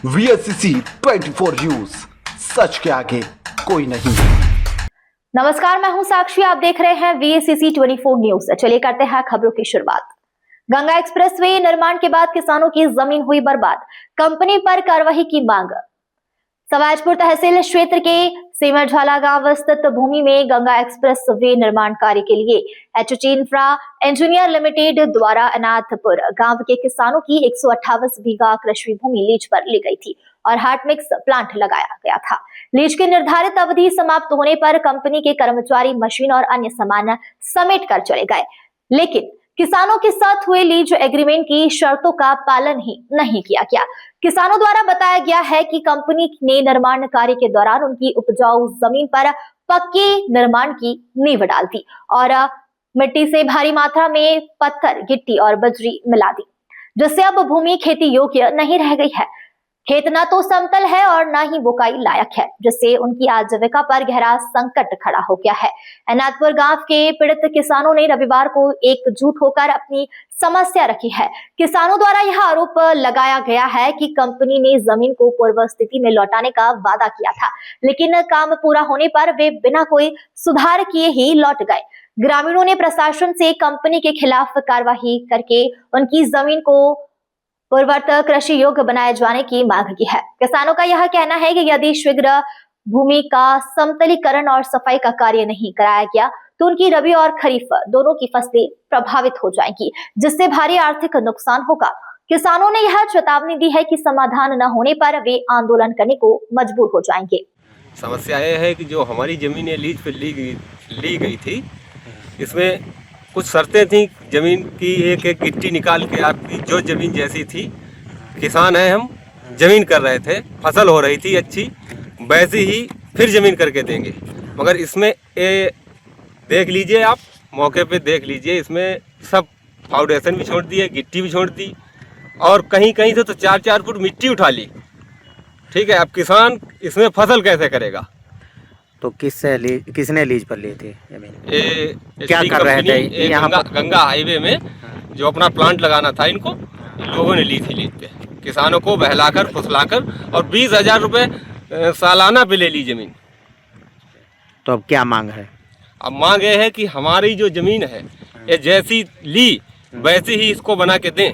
VSCC 24 news, सच के आगे कोई नहीं। नमस्कार, मैं हूं साक्षी। आप देख रहे हैं VSCC 24 न्यूज। चलिए करते हैं खबरों की शुरुआत। गंगा एक्सप्रेसवे निर्माण के बाद किसानों की जमीन हुई बर्बाद, कंपनी पर कार्रवाई की मांग। सवाजपुर तहसील क्षेत्र के सेमरझाला गांव स्थित भूमि में गंगा एक्सप्रेस वे निर्माण कार्य के लिए HT इंफ्रा इंजीनियर लिमिटेड द्वारा अनाथपुर गांव के किसानों की 128 बीघा कृषि भूमि लीज पर ली गई थी और हार्ट मिक्स प्लांट लगाया गया था। लीज की निर्धारित अवधि समाप्त होने पर कंपनी के कर्मचारी मशीन और अन्य सामान समेट कर चले गए, लेकिन किसानों के साथ हुए लीज एग्रीमेंट की शर्तों का पालन ही नहीं किया गया। किसानों द्वारा बताया गया है कि कंपनी ने निर्माण कार्य के दौरान उनकी उपजाऊ जमीन पर पक्के निर्माण की नींव डाल दी और मिट्टी से भारी मात्रा में पत्थर, गिट्टी और बजरी मिला दी, जिससे अब भूमि खेती योग्य नहीं रह गई है। खेत न तो समतल है और न ही बुकाई लायक है, जिससे उनकी आजीविका पर गहरा संकट खड़ा हो गया है। अनाथपुर गांव के पीड़ित किसानों ने रविवार को एकजुट होकर अपनी समस्या रखी है। किसानों द्वारा यह आरोप लगाया गया है कि कंपनी ने जमीन को पूर्व स्थिति में लौटाने का वादा किया था, लेकिन काम पूरा होने पर वे बिना कोई सुधार किए ही लौट गए। ग्रामीणों ने प्रशासन से कंपनी के खिलाफ कार्रवाई करके उनकी जमीन को पूर्ववत कृषि योग्य बनाए जाने की मांग की है। किसानों का यह कहना है कि यदि शीघ्र भूमि का समतलीकरण और सफाई का कार्य नहीं कराया गया तो उनकी रबी और खरीफ दोनों की फसलें प्रभावित हो जाएंगी, जिससे भारी आर्थिक नुकसान होगा। किसानों ने यह चेतावनी दी है कि समाधान न होने पर वे आंदोलन करने को मजबूर हो जाएंगे। समस्या यह है कि जो हमारी जमीनें लीज पे ली गई थी, इसमें कुछ शर्तें थी। ज़मीन की एक एक गिट्टी निकाल के आपकी जो ज़मीन जैसी थी, किसान हैं हम, ज़मीन कर रहे थे, फसल हो रही थी अच्छी, वैसी ही फिर ज़मीन करके देंगे। मगर इसमें ये देख लीजिए, आप मौके पे देख लीजिए, इसमें सब फाउंडेशन भी छोड़ दिए, गिट्टी भी छोड़ दी और कहीं कहीं से तो 4-4 फुट मिट्टी उठा ली। ठीक है, अब किसान इसमें फसल कैसे करेगा? तो किसने लीज पर लिए थे जमीन? क्या कर रहे थे यहाँ गंगा हाईवे में जो अपना प्लांट लगाना था, इनको लोगों ने ली थी लीज पे, किसानों को बहलाकर फुसलाकर, और 20,000 रुपये सालाना पे ले ली जमीन। तो अब क्या मांग है? अब मांग ये है कि हमारी जो जमीन है, ये जैसी ली वैसी ही इसको बना के दें।